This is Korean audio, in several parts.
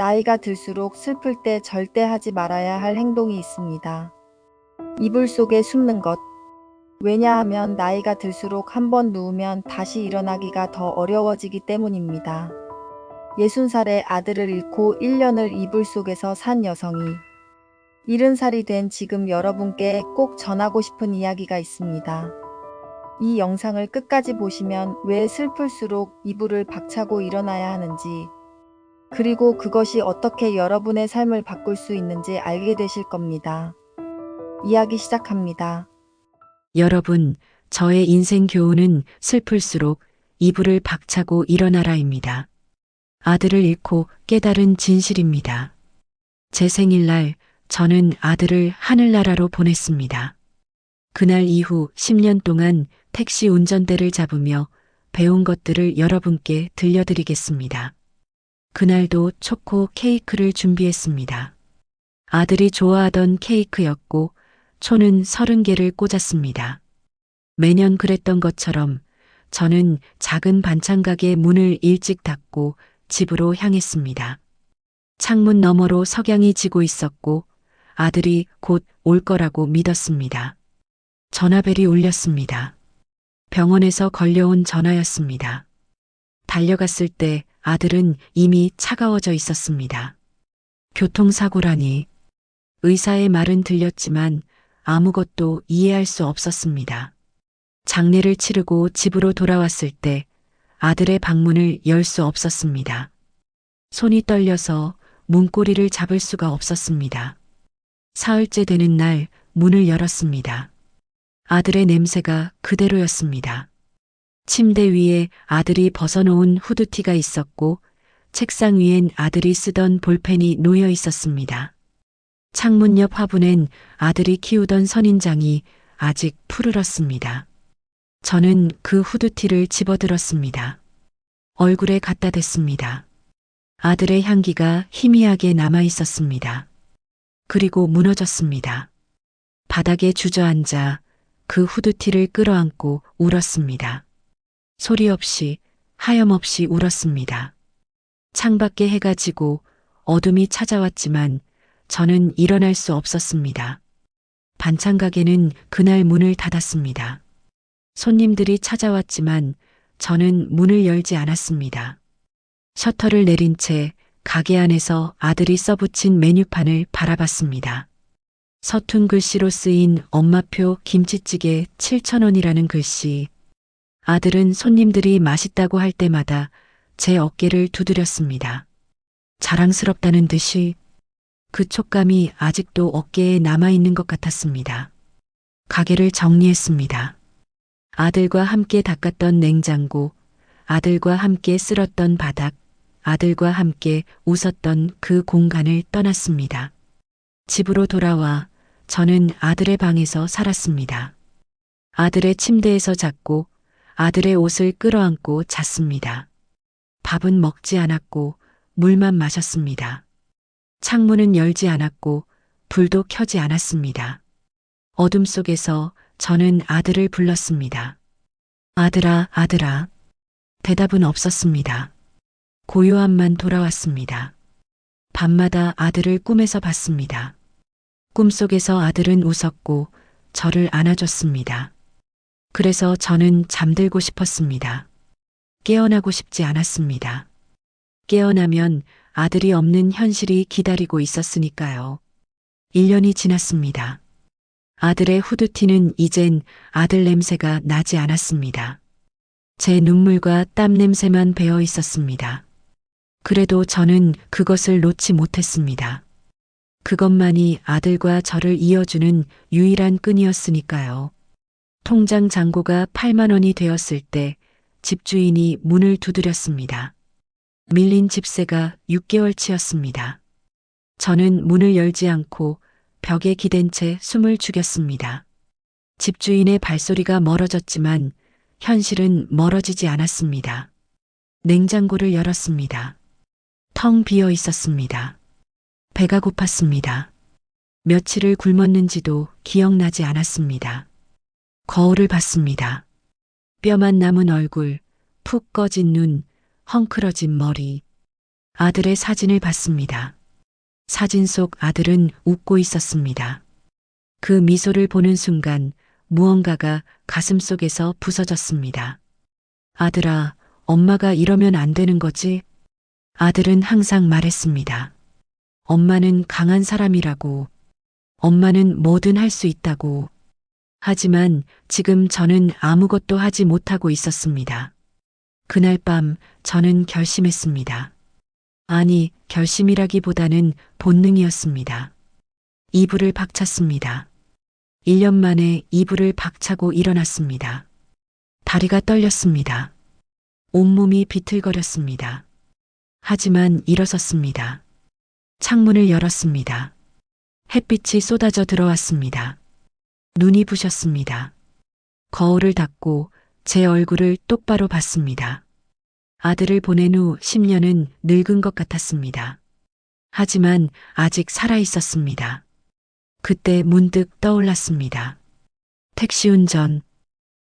나이가 들수록 슬플 때 절대 하지 말아야 할 행동이 있습니다. 이불 속에 숨는 것. 왜냐하면 나이가 들수록 한번 누우면 다시 일어나기가 더 어려워지기 때문입니다. 60살의 아들을 잃고 1년을 이불 속에서 산 여성이 70살이 된 지금 여러분께 꼭 전하고 싶은 이야기가 있습니다. 이 영상을 끝까지 보시면 왜 슬플수록 이불을 박차고 일어나야 하는지, 그리고 그것이 어떻게 여러분의 삶을 바꿀 수 있는지 알게 되실 겁니다. 이야기 시작합니다. 여러분, 저의 인생 교훈은 슬플수록 이불을 박차고 일어나라입니다. 아들을 잃고 깨달은 진실입니다. 제 생일날 저는 아들을 하늘나라로 보냈습니다. 그날 이후 10년 동안 택시 운전대를 잡으며 배운 것들을 여러분께 들려드리겠습니다. 그날도 초코 케이크를 준비했습니다. 아들이 좋아하던 케이크였고 초는 30개를 꽂았습니다. 매년 그랬던 것처럼 저는 작은 반찬 가게 문을 일찍 닫고 집으로 향했습니다. 창문 너머로 석양이 지고 있었고 아들이 곧 올 거라고 믿었습니다. 전화벨이 울렸습니다. 병원에서 걸려온 전화였습니다. 달려갔을 때 아들은 이미 차가워져 있었습니다. 교통사고라니. 의사의 말은 들렸지만 아무것도 이해할 수 없었습니다. 장례를 치르고 집으로 돌아왔을 때 아들의 방문을 열 수 없었습니다. 손이 떨려서 문고리를 잡을 수가 없었습니다. 사흘째 되는 날 문을 열었습니다. 아들의 냄새가 그대로였습니다. 침대 위에 아들이 벗어놓은 후드티가 있었고 책상 위엔 아들이 쓰던 볼펜이 놓여 있었습니다. 창문 옆 화분엔 아들이 키우던 선인장이 아직 푸르렀습니다. 저는 그 후드티를 집어들었습니다. 얼굴에 갖다 댔습니다. 아들의 향기가 희미하게 남아 있었습니다. 그리고 무너졌습니다. 바닥에 주저앉아 그 후드티를 끌어안고 울었습니다. 소리 없이 하염없이 울었습니다. 창밖에 해가 지고 어둠이 찾아왔지만 저는 일어날 수 없었습니다. 반찬 가게는 그날 문을 닫았습니다. 손님들이 찾아왔지만 저는 문을 열지 않았습니다. 셔터를 내린 채 가게 안에서 아들이 써붙인 메뉴판을 바라봤습니다. 서툰 글씨로 쓰인 엄마표 김치찌개 7,000원이라는 글씨. 아들은 손님들이 맛있다고 할 때마다 제 어깨를 두드렸습니다. 자랑스럽다는 듯이 그 촉감이 아직도 어깨에 남아있는 것 같았습니다. 가게를 정리했습니다. 아들과 함께 닦았던 냉장고, 아들과 함께 쓸었던 바닥, 아들과 함께 웃었던 그 공간을 떠났습니다. 집으로 돌아와 저는 아들의 방에서 살았습니다. 아들의 침대에서 잤고 아들의 옷을 끌어안고 잤습니다. 밥은 먹지 않았고 물만 마셨습니다. 창문은 열지 않았고 불도 켜지 않았습니다. 어둠 속에서 저는 아들을 불렀습니다. 아들아, 아들아. 대답은 없었습니다. 고요함만 돌아왔습니다. 밤마다 아들을 꿈에서 봤습니다. 꿈속에서 아들은 웃었고 저를 안아줬습니다. 그래서 저는 잠들고 싶었습니다. 깨어나고 싶지 않았습니다. 깨어나면 아들이 없는 현실이 기다리고 있었으니까요. 1년이 지났습니다. 아들의 후드티는 이젠 아들 냄새가 나지 않았습니다. 제 눈물과 땀 냄새만 배어 있었습니다. 그래도 저는 그것을 놓지 못했습니다. 그것만이 아들과 저를 이어주는 유일한 끈이었으니까요. 통장 잔고가 8만 원이 되었을 때 집주인이 문을 두드렸습니다. 밀린 집세가 6개월치였습니다. 저는 문을 열지 않고 벽에 기댄 채 숨을 죽였습니다. 집주인의 발소리가 멀어졌지만 현실은 멀어지지 않았습니다. 냉장고를 열었습니다. 텅 비어 있었습니다. 배가 고팠습니다. 며칠을 굶었는지도 기억나지 않았습니다. 거울을 봤습니다. 뼈만 남은 얼굴, 푹 꺼진 눈, 헝클어진 머리. 아들의 사진을 봤습니다. 사진 속 아들은 웃고 있었습니다. 그 미소를 보는 순간 무언가가 가슴속에서 부서졌습니다. 아들아, 엄마가 이러면 안 되는 거지? 아들은 항상 말했습니다. 엄마는 강한 사람이라고. 엄마는 뭐든 할 수 있다고. 하지만 지금 저는 아무것도 하지 못하고 있었습니다. 그날 밤 저는 결심했습니다. 아니, 결심이라기보다는 본능이었습니다. 이불을 박찼습니다. 1년 만에 이불을 박차고 일어났습니다. 다리가 떨렸습니다. 온몸이 비틀거렸습니다. 하지만 일어섰습니다. 창문을 열었습니다. 햇빛이 쏟아져 들어왔습니다. 눈이 부셨습니다. 거울을 닫고 제 얼굴을 똑바로 봤습니다. 아들을 보낸 후 10년은 늙은 것 같았습니다. 하지만 아직 살아 있었습니다. 그때 문득 떠올랐습니다. 택시 운전,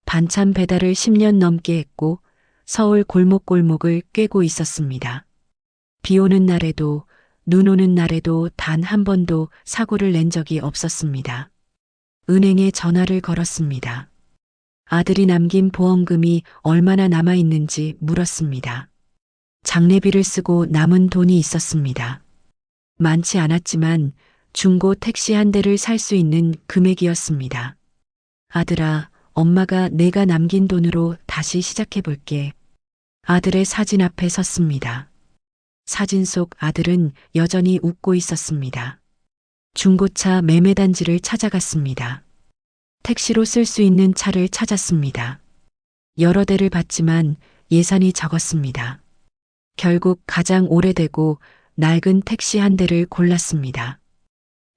반찬 배달을 10년 넘게 했고 서울 골목골목을 꿰고 있었습니다. 비 오는 날에도 눈 오는 날에도 단 한 번도 사고를 낸 적이 없었습니다. 은행에 전화를 걸었습니다. 아들이 남긴 보험금이 얼마나 남아 있는지 물었습니다. 장례비를 쓰고 남은 돈이 있었습니다. 많지 않았지만 중고 택시 한 대를 살 수 있는 금액이었습니다. 아들아, 엄마가 내가 남긴 돈으로 다시 시작해 볼게. 아들의 사진 앞에 섰습니다. 사진 속 아들은 여전히 웃고 있었습니다. 중고차 매매단지를 찾아갔습니다. 택시로 쓸 수 있는 차를 찾았습니다. 여러 대를 봤지만 예산이 적었습니다. 결국 가장 오래되고 낡은 택시 한 대를 골랐습니다.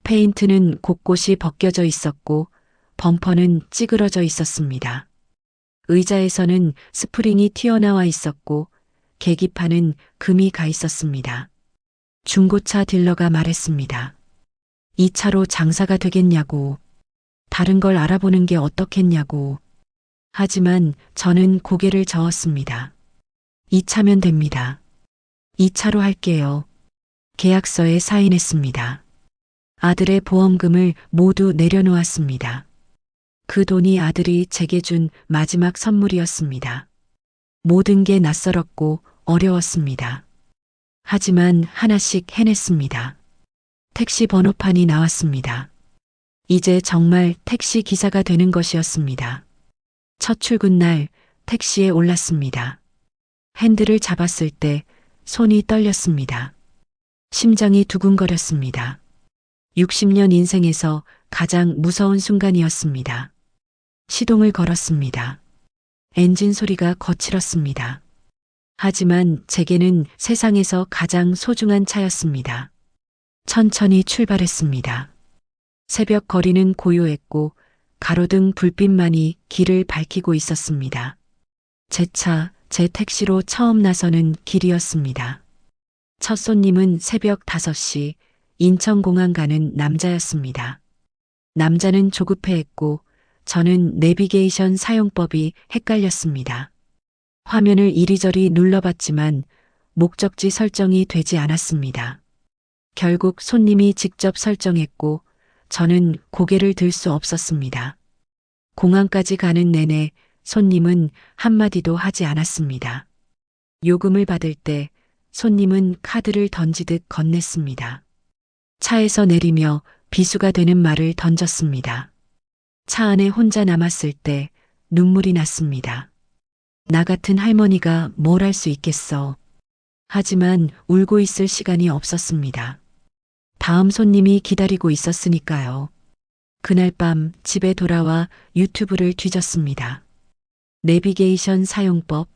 페인트는 곳곳이 벗겨져 있었고 범퍼는 찌그러져 있었습니다. 의자에서는 스프링이 튀어나와 있었고 계기판은 금이 가 있었습니다. 중고차 딜러가 말했습니다. 이 차로 장사가 되겠냐고. 다른 걸 알아보는 게 어떻겠냐고. 하지만 저는 고개를 저었습니다. 이 차면 됩니다. 이 차로 할게요. 계약서에 사인했습니다. 아들의 보험금을 모두 내려놓았습니다. 그 돈이 아들이 제게 준 마지막 선물이었습니다. 모든 게 낯설었고 어려웠습니다. 하지만 하나씩 해냈습니다. 택시 번호판이 나왔습니다. 이제 정말 택시 기사가 되는 것이었습니다. 첫 출근 날 택시에 올랐습니다. 핸들을 잡았을 때 손이 떨렸습니다. 심장이 두근거렸습니다. 60년 인생에서 가장 무서운 순간이었습니다. 시동을 걸었습니다. 엔진 소리가 거칠었습니다. 하지만 제게는 세상에서 가장 소중한 차였습니다. 천천히 출발했습니다. 새벽 거리는 고요했고 가로등 불빛만이 길을 밝히고 있었습니다. 제 차, 제 택시로 처음 나서는 길이었습니다. 첫 손님은 새벽 5시 인천공항 가는 남자였습니다. 남자는 조급해했고 저는 내비게이션 사용법이 헷갈렸습니다. 화면을 이리저리 눌러봤지만 목적지 설정이 되지 않았습니다. 결국 손님이 직접 설정했고 저는 고개를 들 수 없었습니다. 공항까지 가는 내내 손님은 한마디도 하지 않았습니다. 요금을 받을 때 손님은 카드를 던지듯 건넸습니다. 차에서 내리며 비수가 되는 말을 던졌습니다. 차 안에 혼자 남았을 때 눈물이 났습니다. 나 같은 할머니가 뭘 할 수 있겠어. 하지만 울고 있을 시간이 없었습니다. 다음 손님이 기다리고 있었으니까요. 그날 밤 집에 돌아와 유튜브를 뒤졌습니다. 내비게이션 사용법,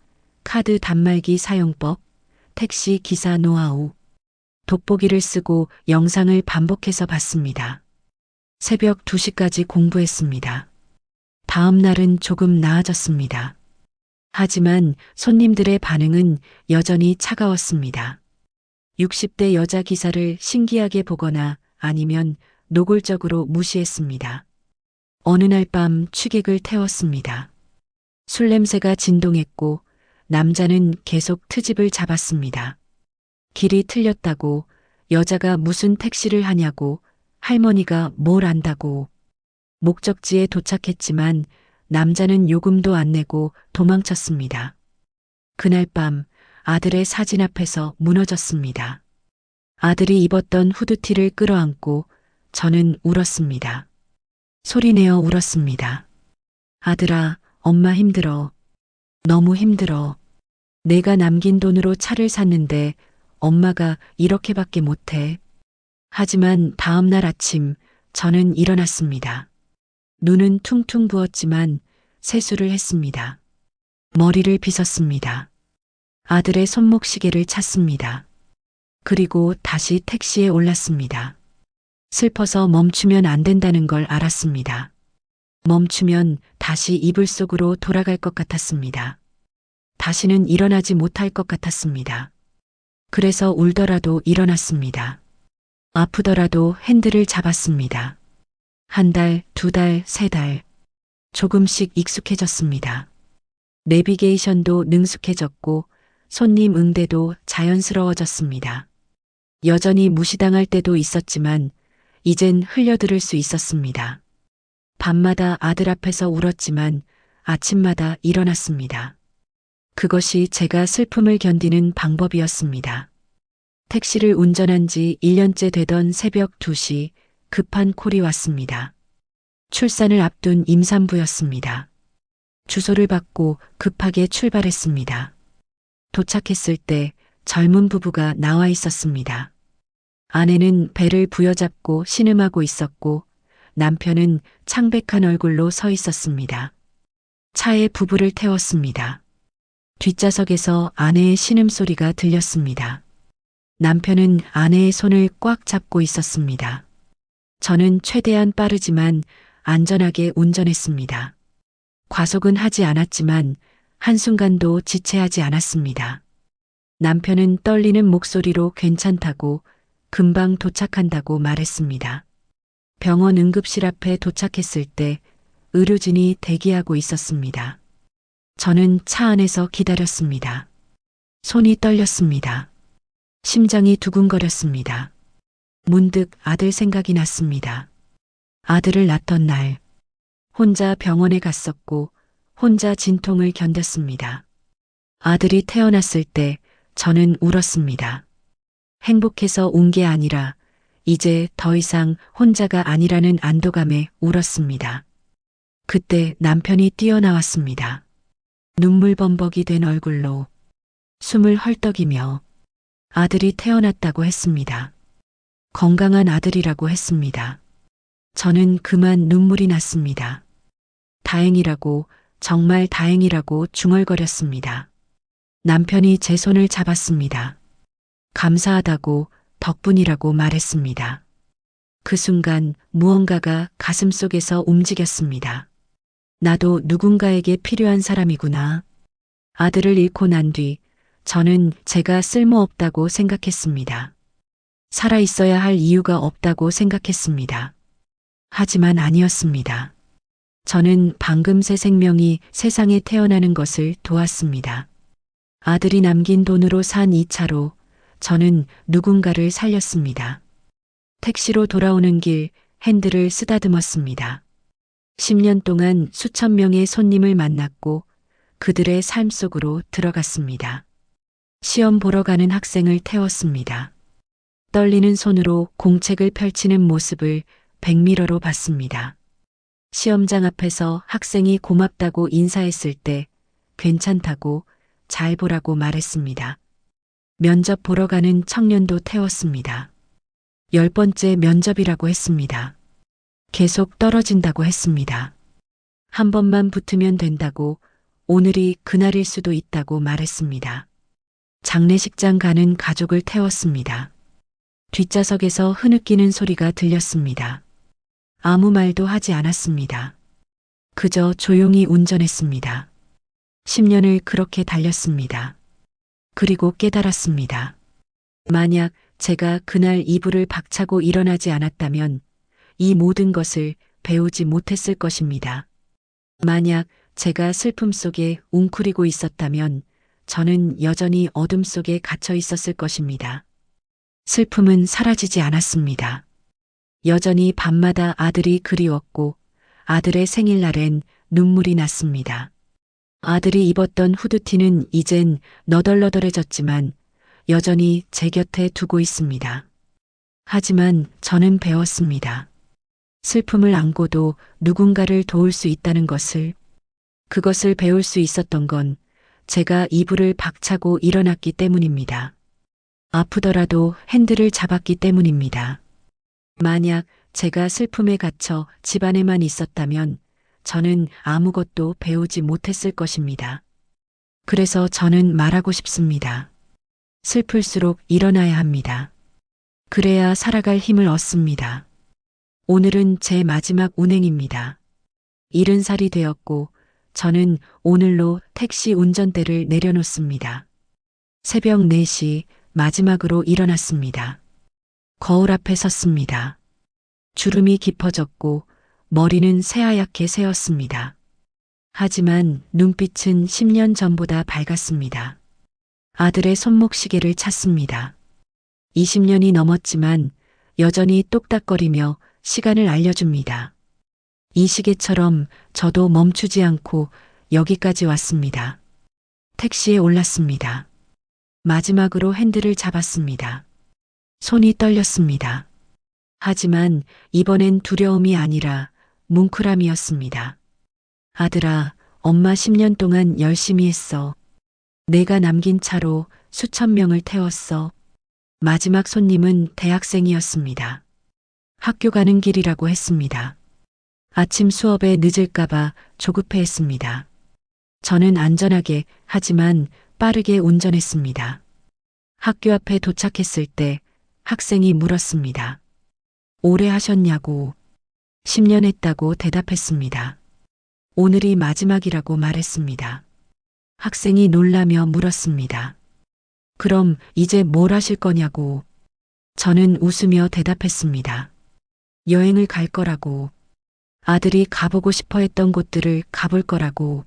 카드 단말기 사용법, 택시 기사 노하우. 돋보기를 쓰고 영상을 반복해서 봤습니다. 새벽 2시까지 공부했습니다. 다음 날은 조금 나아졌습니다. 하지만 손님들의 반응은 여전히 차가웠습니다. 60대 여자 기사를 신기하게 보거나 아니면 노골적으로 무시했습니다. 어느 날 밤 취객을 태웠습니다. 술 냄새가 진동했고 남자는 계속 트집을 잡았습니다. 길이 틀렸다고, 여자가 무슨 택시를 하냐고, 할머니가 뭘 안다고. 목적지에 도착했지만 남자는 요금도 안 내고 도망쳤습니다. 그날 밤 아들의 사진 앞에서 무너졌습니다. 아들이 입었던 후드티를 끌어안고 저는 울었습니다. 소리내어 울었습니다. 아들아, 엄마 힘들어. 너무 힘들어. 내가 남긴 돈으로 차를 샀는데 엄마가 이렇게밖에 못해. 하지만 다음 날 아침 저는 일어났습니다. 눈은 퉁퉁 부었지만 세수를 했습니다. 머리를 빗었습니다. 아들의 손목 시계를 찾습니다. 그리고 다시 택시에 올랐습니다. 슬퍼서 멈추면 안 된다는 걸 알았습니다. 멈추면 다시 이불 속으로 돌아갈 것 같았습니다. 다시는 일어나지 못할 것 같았습니다. 그래서 울더라도 일어났습니다. 아프더라도 핸들을 잡았습니다. 한 달, 두 달, 세 달. 조금씩 익숙해졌습니다. 내비게이션도 능숙해졌고 손님 응대도 자연스러워졌습니다. 여전히 무시당할 때도 있었지만 이젠 흘려들을 수 있었습니다. 밤마다 아들 앞에서 울었지만 아침마다 일어났습니다. 그것이 제가 슬픔을 견디는 방법이었습니다. 택시를 운전한 지 1년째 되던 새벽 2시 급한 콜이 왔습니다. 출산을 앞둔 임산부였습니다. 주소를 받고 급하게 출발했습니다. 도착했을 때 젊은 부부가 나와 있었습니다. 아내는 배를 부여잡고 신음하고 있었고 남편은 창백한 얼굴로 서 있었습니다. 차에 부부를 태웠습니다. 뒷좌석에서 아내의 신음소리가 들렸습니다. 남편은 아내의 손을 꽉 잡고 있었습니다. 저는 최대한 빠르지만 안전하게 운전했습니다. 과속은 하지 않았지만 한순간도 지체하지 않았습니다. 남편은 떨리는 목소리로 괜찮다고 금방 도착한다고 말했습니다. 병원 응급실 앞에 도착했을 때 의료진이 대기하고 있었습니다. 저는 차 안에서 기다렸습니다. 손이 떨렸습니다. 심장이 두근거렸습니다. 문득 아들 생각이 났습니다. 아들을 낳던 날, 혼자 병원에 갔었고, 혼자 진통을 견뎠습니다. 아들이 태어났을 때 저는 울었습니다. 행복해서 운 게 아니라 이제 더 이상 혼자가 아니라는 안도감에 울었습니다. 그때 남편이 뛰어나왔습니다. 눈물범벅이 된 얼굴로 숨을 헐떡이며 아들이 태어났다고 했습니다. 건강한 아들이라고 했습니다. 저는 그만 눈물이 났습니다. 다행이라고, 정말 다행이라고 중얼거렸습니다. 남편이 제 손을 잡았습니다. 감사하다고, 덕분이라고 말했습니다. 그 순간 무언가가 가슴속에서 움직였습니다. 나도 누군가에게 필요한 사람이구나. 아들을 잃고 난 뒤 저는 제가 쓸모없다고 생각했습니다. 살아 있어야 할 이유가 없다고 생각했습니다. 하지만 아니었습니다. 저는 방금 새 생명이 세상에 태어나는 것을 도왔습니다. 아들이 남긴 돈으로 산 이 차로 저는 누군가를 살렸습니다. 택시로 돌아오는 길 핸들을 쓰다듬었습니다. 10년 동안 수천 명의 손님을 만났고 그들의 삶 속으로 들어갔습니다. 시험 보러 가는 학생을 태웠습니다. 떨리는 손으로 공책을 펼치는 모습을 백미러로 봤습니다. 시험장 앞에서 학생이 고맙다고 인사했을 때 괜찮다고 잘 보라고 말했습니다. 면접 보러 가는 청년도 태웠습니다. 10번째 면접이라고 했습니다. 계속 떨어진다고 했습니다. 한 번만 붙으면 된다고, 오늘이 그날일 수도 있다고 말했습니다. 장례식장 가는 가족을 태웠습니다. 뒷좌석에서 흐느끼는 소리가 들렸습니다. 아무 말도 하지 않았습니다. 그저 조용히 운전했습니다. 10년을 그렇게 달렸습니다. 그리고 깨달았습니다. 만약 제가 그날 이불을 박차고 일어나지 않았다면 이 모든 것을 배우지 못했을 것입니다. 만약 제가 슬픔 속에 웅크리고 있었다면 저는 여전히 어둠 속에 갇혀 있었을 것입니다. 슬픔은 사라지지 않았습니다. 여전히 밤마다 아들이 그리웠고 아들의 생일날엔 눈물이 났습니다. 아들이 입었던 후드티는 이젠 너덜너덜해졌지만 여전히 제 곁에 두고 있습니다. 하지만 저는 배웠습니다. 슬픔을 안고도 누군가를 도울 수 있다는 것을, 그것을 배울 수 있었던 건 제가 이불을 박차고 일어났기 때문입니다. 아프더라도 핸들을 잡았기 때문입니다. 만약 제가 슬픔에 갇혀 집안에만 있었다면 저는 아무것도 배우지 못했을 것입니다. 그래서 저는 말하고 싶습니다. 슬플수록 일어나야 합니다. 그래야 살아갈 힘을 얻습니다. 오늘은 제 마지막 운행입니다. 70살이 되었고 저는 오늘로 택시 운전대를 내려놓습니다. 새벽 4시 마지막으로 일어났습니다. 거울 앞에 섰습니다. 주름이 깊어졌고 머리는 새하얗게 새었습니다. 하지만 눈빛은 10년 전보다 밝았습니다. 아들의 손목시계를 찾습니다. 20년이 넘었지만 여전히 똑딱거리며 시간을 알려줍니다. 이 시계처럼 저도 멈추지 않고 여기까지 왔습니다. 택시에 올랐습니다. 마지막으로 핸들을 잡았습니다. 손이 떨렸습니다. 하지만 이번엔 두려움이 아니라 뭉클함이었습니다. 아들아, 엄마 10년 동안 열심히 했어. 내가 남긴 차로 수천 명을 태웠어. 마지막 손님은 대학생이었습니다. 학교 가는 길이라고 했습니다. 아침 수업에 늦을까봐 조급해했습니다. 저는 안전하게 하지만 빠르게 운전했습니다. 학교 앞에 도착했을 때 학생이 물었습니다. 오래 하셨냐고. 10년 했다고 대답했습니다. 오늘이 마지막이라고 말했습니다. 학생이 놀라며 물었습니다. 그럼 이제 뭘 하실 거냐고. 저는 웃으며 대답했습니다. 여행을 갈 거라고. 아들이 가보고 싶어 했던 곳들을 가볼 거라고.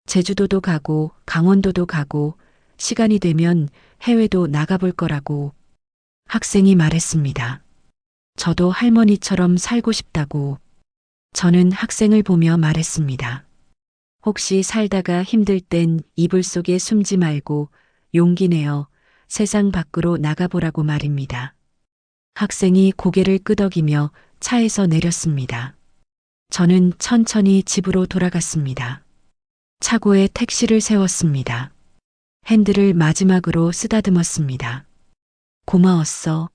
제주도도 가고 강원도도 가고 시간이 되면 해외도 나가볼 거라고. 학생이 말했습니다. 저도 할머니처럼 살고 싶다고. 저는 학생을 보며 말했습니다. 혹시 살다가 힘들 땐 이불 속에 숨지 말고 용기 내어 세상 밖으로 나가보라고 말입니다. 학생이 고개를 끄덕이며 차에서 내렸습니다. 저는 천천히 집으로 돌아갔습니다. 차고에 택시를 세웠습니다. 핸들을 마지막으로 쓰다듬었습니다. 고마웠어.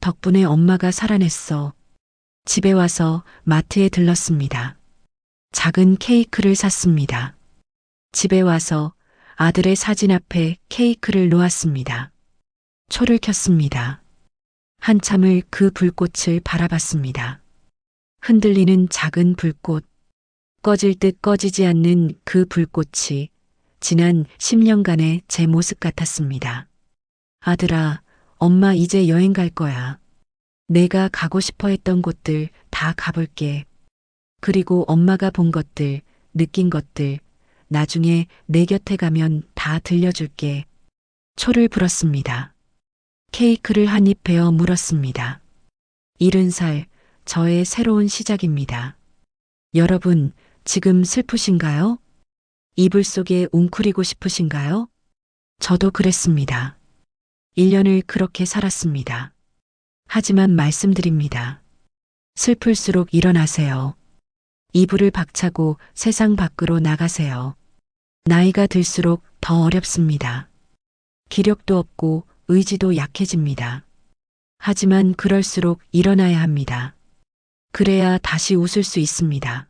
덕분에 엄마가 살아냈어. 집에 와서 마트에 들렀습니다. 작은 케이크를 샀습니다. 집에 와서 아들의 사진 앞에 케이크를 놓았습니다. 초를 켰습니다. 한참을 그 불꽃을 바라봤습니다. 흔들리는 작은 불꽃, 꺼질 듯 꺼지지 않는 그 불꽃이 지난 10년간의 제 모습 같았습니다. 아들아, 엄마 이제 여행 갈 거야. 내가 가고 싶어 했던 곳들 다 가볼게. 그리고 엄마가 본 것들, 느낀 것들, 나중에 내 곁에 가면 다 들려줄게. 초를 불었습니다. 케이크를 한 입 베어 물었습니다. 70살, 저의 새로운 시작입니다. 여러분, 지금 슬프신가요? 이불 속에 웅크리고 싶으신가요? 저도 그랬습니다. 1년을 그렇게 살았습니다. 하지만 말씀드립니다. 슬플수록 일어나세요. 이불을 박차고 세상 밖으로 나가세요. 나이가 들수록 더 어렵습니다. 기력도 없고 의지도 약해집니다. 하지만 그럴수록 일어나야 합니다. 그래야 다시 웃을 수 있습니다.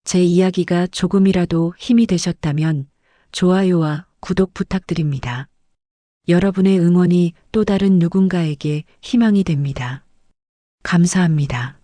제 이야기가 조금이라도 힘이 되셨다면 좋아요와 구독 부탁드립니다. 여러분의 응원이 또 다른 누군가에게 희망이 됩니다. 감사합니다.